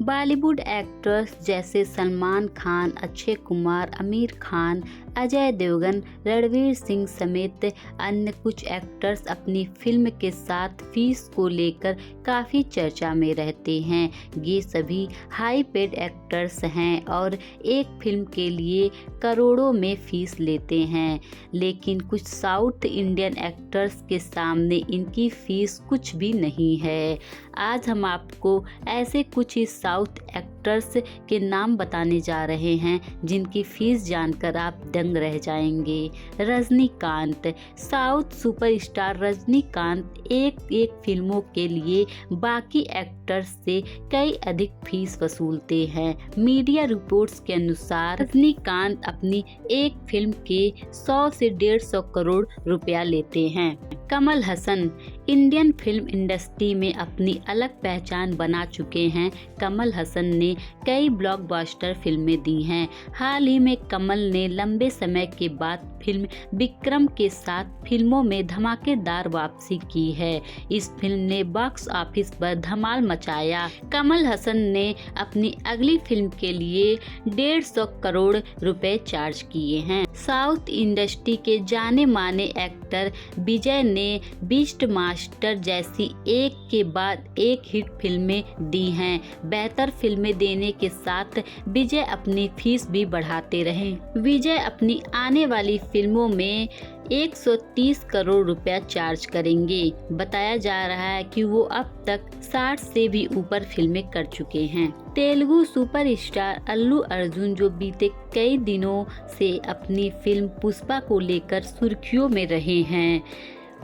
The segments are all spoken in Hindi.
बॉलीवुड एक्टर्स जैसे सलमान खान, अक्षय कुमार, आमिर खान, अजय देवगन, रणवीर सिंह समेत अन्य कुछ एक्टर्स अपनी फिल्म के साथ फीस को लेकर काफ़ी चर्चा में रहते हैं। ये सभी हाई पेड एक्टर्स हैं और एक फिल्म के लिए करोड़ों में फीस लेते हैं, लेकिन कुछ साउथ इंडियन एक्टर्स के सामने इनकी फीस कुछ भी नहीं है। आज हम आपको ऐसे कुछ ही साउथ एक्टर्स के नाम बताने जा रहे हैं जिनकी फीस जानकर आप दंग रह जाएंगे। रजनीकांत। साउथ सुपरस्टार रजनीकांत एक फिल्मों के लिए बाकी एक्टर्स से कई अधिक फीस वसूलते हैं। मीडिया रिपोर्ट्स के अनुसार रजनीकांत अपनी एक फिल्म के 100 से 150 करोड़ रुपया लेते हैं। Kamal Haasan Indian film industry में अपनी अलग पहचान बना चुके हैं। कमल हसन ने कई ब्लॉकबस्टर फिल्में दी हैं। हाल ही में कमल ने लंबे समय के बाद फिल्म विक्रम के साथ फिल्मों में धमाकेदार वापसी की है। इस फिल्म ने बॉक्स ऑफिस पर धमाल मचाया। कमल हसन ने अपनी अगली फिल्म के लिए 150 करोड़ रुपए चार्ज किए हैं। साउथ इंडस्ट्री के जाने माने एक्टर विजय ने बीस्ट मास्टर जैसी एक के बाद एक हिट फिल्में दी हैं। बेहतर फिल्में देने के साथ विजय अपनी फीस भी बढ़ाते रहे। विजय अपनी आने वाली फिल्मों में 130 करोड़ रुपया चार्ज करेंगे। बताया जा रहा है कि वो अब तक 60 से भी ऊपर फिल्में कर चुके हैं। तेलुगु सुपरस्टार अल्लू अर्जुन जो बीते कई दिनों से अपनी फिल्म पुष्पा को लेकर सुर्खियों में रहे हैं।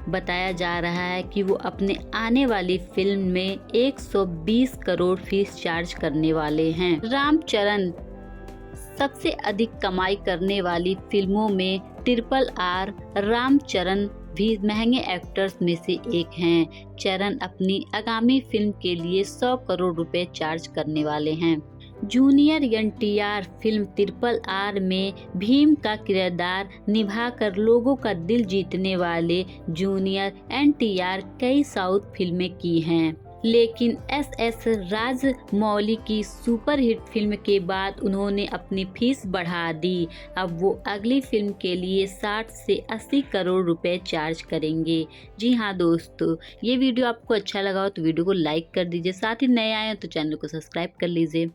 बताया जा रहा है कि वो अपने आने वाली फिल्म में 120 करोड़ फीस चार्ज करने वाले हैं। रामचरण सबसे अधिक कमाई करने वाली फिल्मों में RRR रामचरण भी महंगे एक्टर्स में से एक हैं। चरण अपनी आगामी फिल्म के लिए 100 करोड़ रुपए चार्ज करने वाले हैं। जूनियर NTR फिल्म RRR में भीम का किरदार निभाकर लोगों का दिल जीतने वाले जूनियर NTR कई साउथ फिल्में की हैं, लेकिन SS राजमौली की सुपरहिट फिल्म के बाद उन्होंने अपनी फीस बढ़ा दी। अब वो अगली फिल्म के लिए 60 से 80 करोड़ रुपए चार्ज करेंगे। जी हाँ दोस्तों, ये वीडियो आपको अच्छा लगा हो तो वीडियो को लाइक कर दीजिए। साथ ही नए आए हो तो चैनल को सब्सक्राइब कर लीजिए।